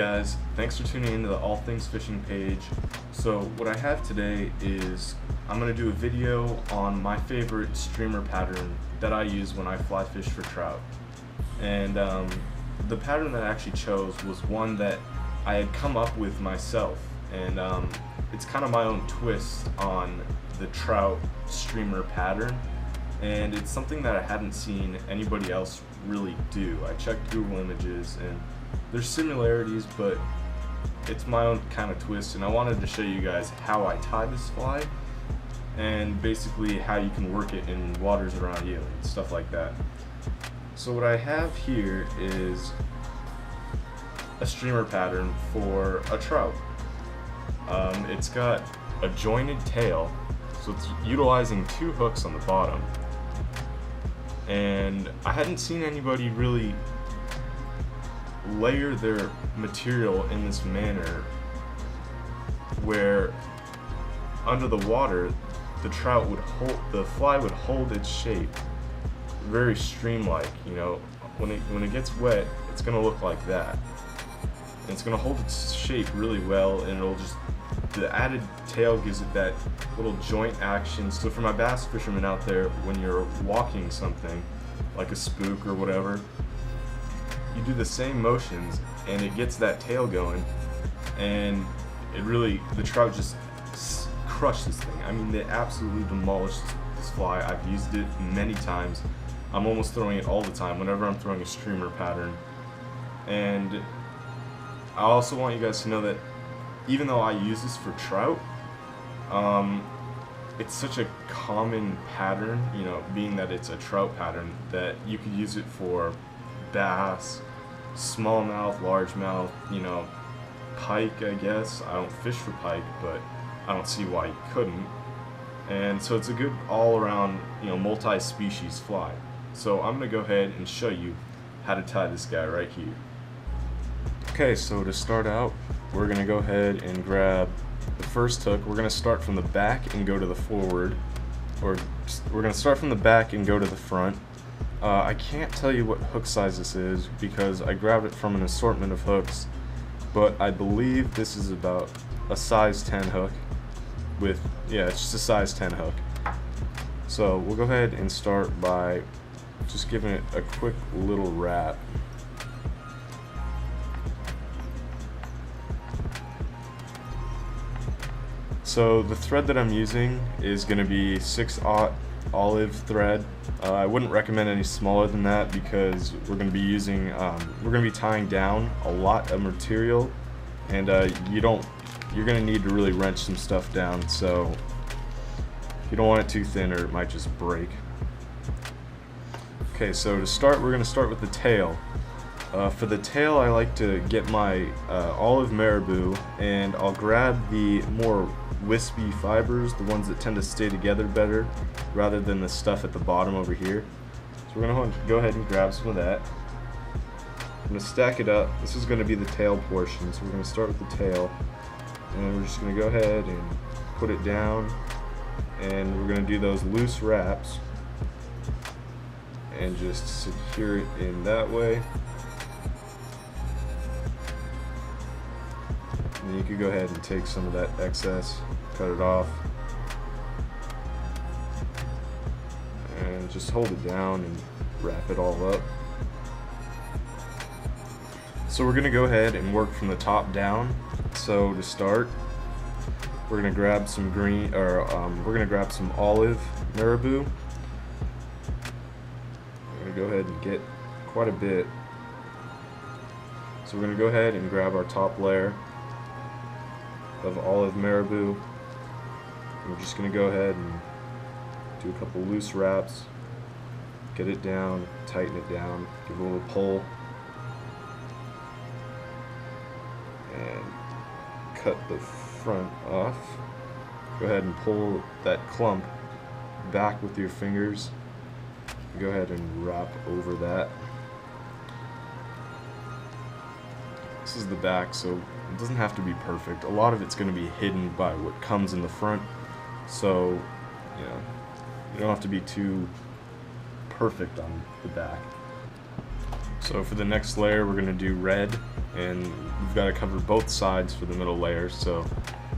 guys, thanks for tuning into the All Things Fishing page. So what I have today is I'm going to do a video on my favorite streamer pattern that I use when I fly fish for trout. And the pattern that I actually chose was one that I had come up with myself, and it's kind of my own twist on the trout streamer pattern, and it's something that I hadn't seen anybody else really do. I checked Google Images and there's similarities, but it's my own kind of twist, and I wanted to show you guys how I tie this fly and basically how you can work it in waters around you and stuff like that. So what I have here is a streamer pattern for a trout. It's got a jointed tail, so it's utilizing two hooks on the bottom, and I hadn't seen anybody really layer their material in this manner where under the water the fly would hold its shape very stream-like. You know, when it gets wet, it's gonna look like that, and it's gonna hold its shape really well, and the added tail gives it that little joint action. So for my bass fishermen out there, when you're walking something like a spook or whatever, you do the same motions and it gets that tail going, and the trout just crush this thing. I mean, they absolutely demolish this fly. I've used it many times. I'm almost throwing it all the time whenever I'm throwing a streamer pattern. And I also want you guys to know that even though I use this for trout, it's such a common pattern, you know, being that it's a trout pattern, that you could use it for bass, smallmouth, largemouth, you know, pike, I guess. I don't fish for pike, but I don't see why you couldn't. And so it's a good all-around, you know, multi-species fly. So I'm going to go ahead and show you how to tie this guy right here. Okay, so to start out, we're going to go ahead and grab the first hook. We're going to start from the back and go to the forward, or we're going to start from the back and go to the front. I can't tell you what hook size this is because I grabbed it from an assortment of hooks, but I believe this is about a size 10 hook it's just a size 10 hook. So we'll go ahead and start by just giving it a quick little wrap. So the thread that I'm using is going to be 6/0 olive thread. I wouldn't recommend any smaller than that because we're going to be using, we're going to be tying down a lot of material, and you're going to need to really wrench some stuff down. So you don't want it too thin or it might just break. Okay, so to start, we're going to start with the tail. For the tail, I like to get my olive marabou, and I'll grab the more wispy fibers, the ones that tend to stay together better, rather than the stuff at the bottom over here. So we're going to go ahead and grab some of that. I'm going to stack it up. This is going to be the tail portion, so we're going to start with the tail, and we're just going to go ahead and put it down, and we're going to do those loose wraps and just secure it in that way. And you could go ahead and take some of that excess, cut it off, and just hold it down and wrap it all up. So we're going to go ahead and work from the top down. So to start, we're going to grab some we're going to grab some olive marabou. We're going to go ahead and get quite a bit. So we're going to go ahead and grab our top layer of olive marabou. We're just going to go ahead and do a couple loose wraps, get it down, tighten it down, give it a little pull, and cut the front off. Go ahead and pull that clump back with your fingers. Go ahead and wrap over that. This is the back, so it doesn't have to be perfect. A lot of it's going to be hidden by what comes in the front, so you know, you don't have to be too perfect on the back. So for the next layer, we're going to do red. and we've got to cover both sides for the middle layer. So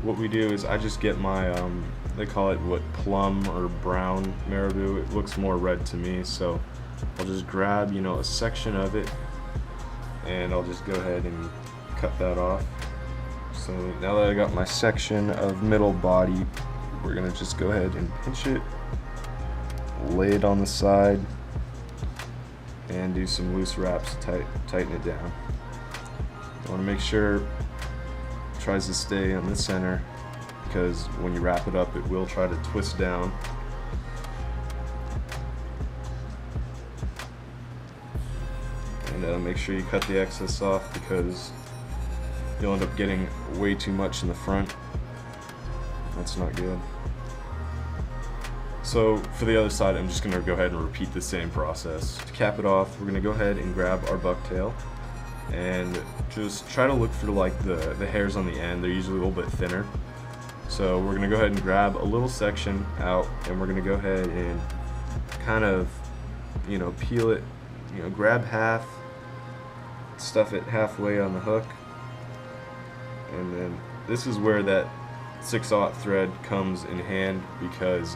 what we do is I just get my they call it what, plum or brown marabou. It looks more red to me, so I'll just grab, you know, a section of it, and I'll just go ahead and cut that off. So now that I got my section of middle body, we're gonna just go ahead and pinch it, lay it on the side, and do some loose wraps to tighten it down. I want to make sure it tries to stay in the center, because when you wrap it up, it will try to twist down. And make sure you cut the excess off, because you'll end up getting way too much in the front. That's not good. So for the other side, I'm just going to go ahead and repeat the same process. To cap it off, we're going to go ahead and grab our bucktail and just try to look for like the hairs on the end. They're usually a little bit thinner. So we're going to go ahead and grab a little section out, and we're going to go ahead and kind of, you know, peel it, you know, grab half, stuff it halfway on the hook, and then this is where that 6/0 thread comes in hand, because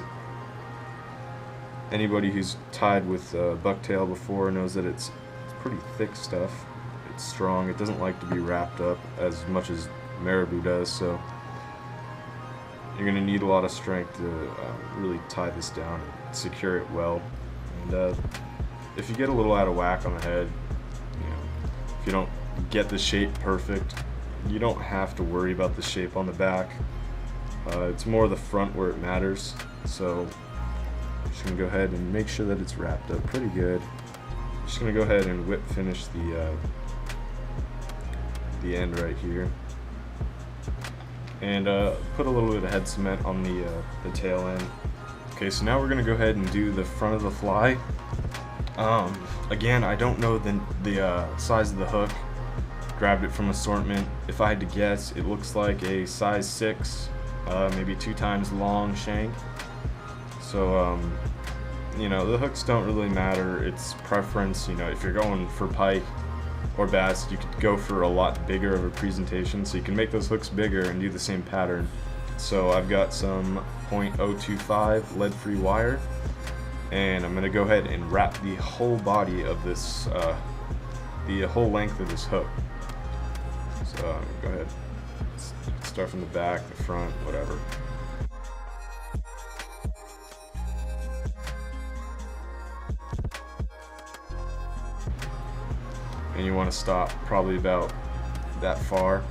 anybody who's tied with bucktail before knows that it's pretty thick stuff. It's strong. It doesn't like to be wrapped up as much as marabou does, so you're going to need a lot of strength to really tie this down and secure it well. And if you get a little out of whack on the head, you know, if you don't get the shape perfect, you don't have to worry about the shape on the back. It's more the front where it matters. So I'm just going to go ahead and make sure that it's wrapped up pretty good. I'm just going to go ahead and whip finish the end right here, and put a little bit of head cement on the tail end. Okay, so now we're going to go ahead and do the front of the fly. Again, I don't know the size of the hook. Grabbed it from assortment. If I had to guess, it looks like a size 6, maybe 2 times long shank. So you know, the hooks don't really matter. It's preference. You know, if you're going for pike or bass, you could go for a lot bigger of a presentation, so you can make those hooks bigger and do the same pattern. So I've got some .025 lead-free wire, and I'm going to go ahead and wrap the whole body of this, the whole length of this hook. So go ahead, start from the back, the front, whatever. And you want to stop probably about that far.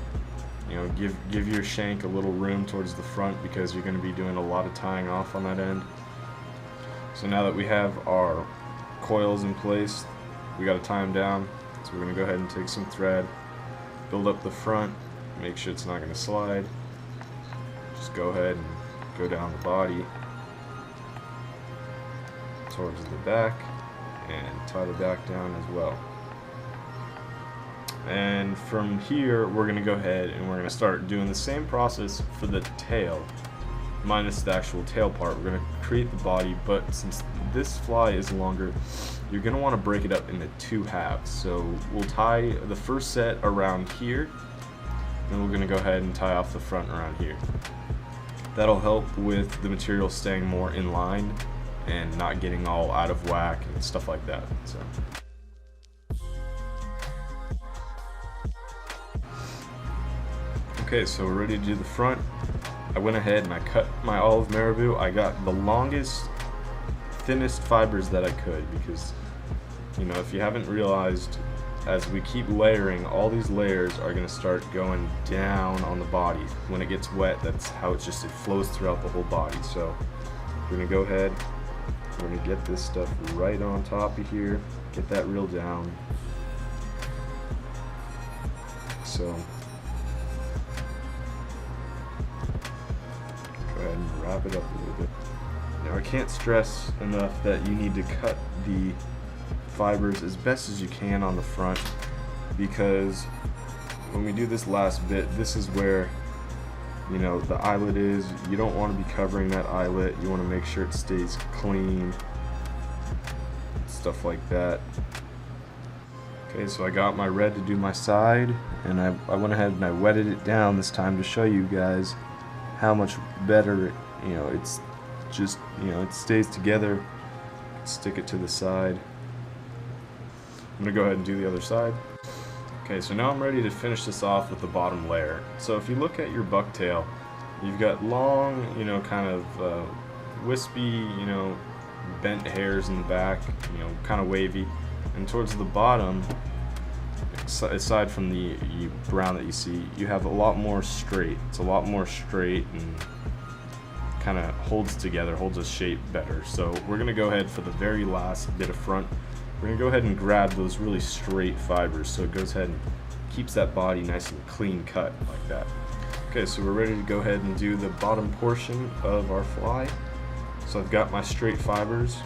You know, give your shank a little room towards the front, because you're going to be doing a lot of tying off on that end. So now that we have our coils in place, we got to tie them down. So we're going to go ahead and take some thread, build up the front, make sure it's not going to slide. Just go ahead and go down the body towards the back and tie the back down as well. And from here, we're going to go ahead and we're going to start doing the same process for the tail, minus the actual tail part. We're going to create the body, but since this fly is longer, you're going to want to break it up into 2 halves. So we'll tie the first set around here, and we're going to go ahead and tie off the front around here. That'll help with the material staying more in line and not getting all out of whack and stuff like that. So. Okay, so we're ready to do the front. I went ahead and I cut my olive marabou. I got the longest, thinnest fibers that I could, because, you know, if you haven't realized, as we keep layering, all these layers are going to start going down on the body. When it gets wet, that's how it flows throughout the whole body. So we're going to go ahead, we're going to get this stuff right on top of here, get that reeled down. So go ahead and wrap it up a little bit. Now I can't stress enough that you need to cut the fibers as best as you can on the front, because when we do this last bit, this is where, you know, the eyelet is. You don't want to be covering that eyelet. You want to make sure it stays clean, stuff like that. Okay, so I got my red to do my side, and I went ahead and I wetted it down this time to show you guys how much better, it's just, it stays together. Stick it to the side. I'm gonna go ahead and do the other side. Okay, so now I'm ready to finish this off with the bottom layer. So if you look at your bucktail, you've got long, kind of wispy, bent hairs in the back, kind of wavy. And towards the bottom, aside from the brown that you see, you have a lot more straight. It's a lot more straight and kind of holds together, holds a shape better. So we're going to go ahead for the very last bit of front. We're going to go ahead and grab those really straight fibers so it goes ahead and keeps that body nice and clean cut like that. Okay, so we're ready to go ahead and do the bottom portion of our fly. So I've got my straight fibers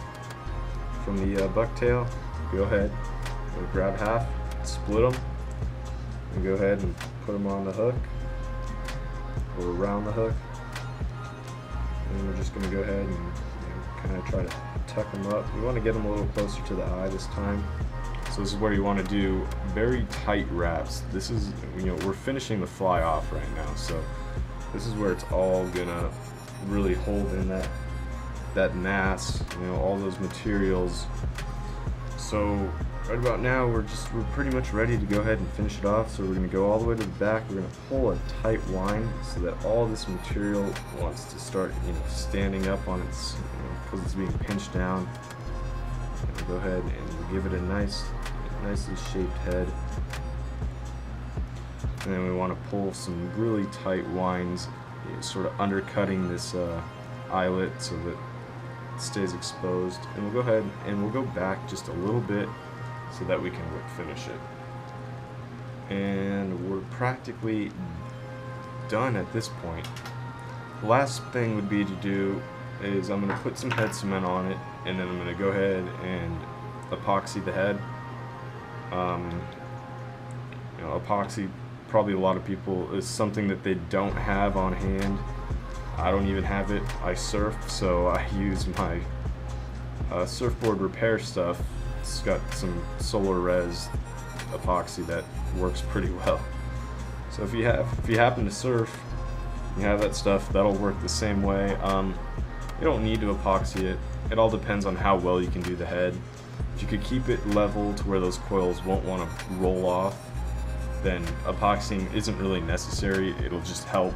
from the bucktail. Go ahead and grab half, split them, and go ahead and put them on the hook or around the hook. And we're just going to go ahead and kind of try to tuck them up. We want to get them a little closer to the eye this time. So this is where you want to do very tight wraps. This is, we're finishing the fly off right now, so this is where it's all gonna really hold in that mass, all those materials. So right about now we're pretty much ready to go ahead and finish it off. So we're going to go all the way to the back. We're going to pull a tight line so that all this material wants to start standing up on its, because it's being pinched down. And we'll go ahead and give it a nicely shaped head. And then we want to pull some really tight lines, sort of undercutting this eyelet so that it stays exposed. And we'll go ahead and we'll go back just a little bit so that we can whip finish it. And we're practically done at this point. The last thing would be to do is I'm going to put some head cement on it, and then I'm going to go ahead and epoxy the head. Epoxy, probably a lot of people, is something that they don't have on hand. I don't even have it. I surf, so I use my surfboard repair stuff. It's got some Solar Res epoxy that works pretty well. So if you happen to surf, you have that stuff, that'll work the same way. You don't need to epoxy it. It all depends on how well you can do the head. If you could keep it level to where those coils won't want to roll off, then epoxying isn't really necessary. It'll just help,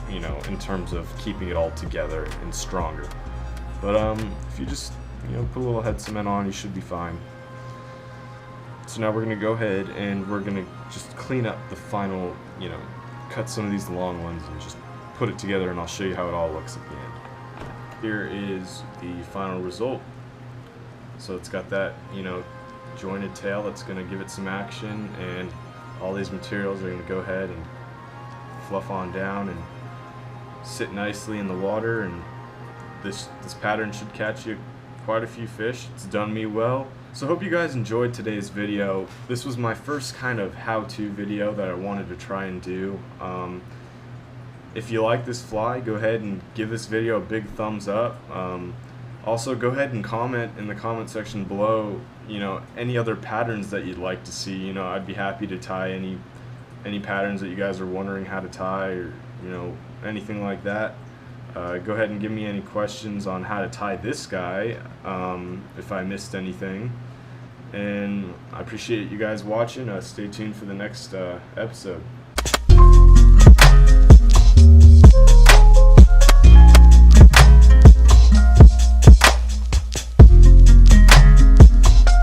in terms of keeping it all together and stronger. But if you just, put a little head cement on, you should be fine. So now we're going to go ahead and we're going to just clean up the final, cut some of these long ones and just put it together, and I'll show you how it all looks at the end. Here is the final result. So it's got that, jointed tail that's going to give it some action, and all these materials are going to go ahead and fluff on down and sit nicely in the water, and this pattern should catch you quite a few fish. It's done me well. So I hope you guys enjoyed today's video. This was my first kind of how-to video that I wanted to try and do. If you like this fly, go ahead and give this video a big thumbs up. Also, go ahead and comment in the comment section below, any other patterns that you'd like to see. I'd be happy to tie any patterns that you guys are wondering how to tie, or anything like that. Go ahead and give me any questions on how to tie this guy, if I missed anything. And I appreciate you guys watching. Stay tuned for the next episode.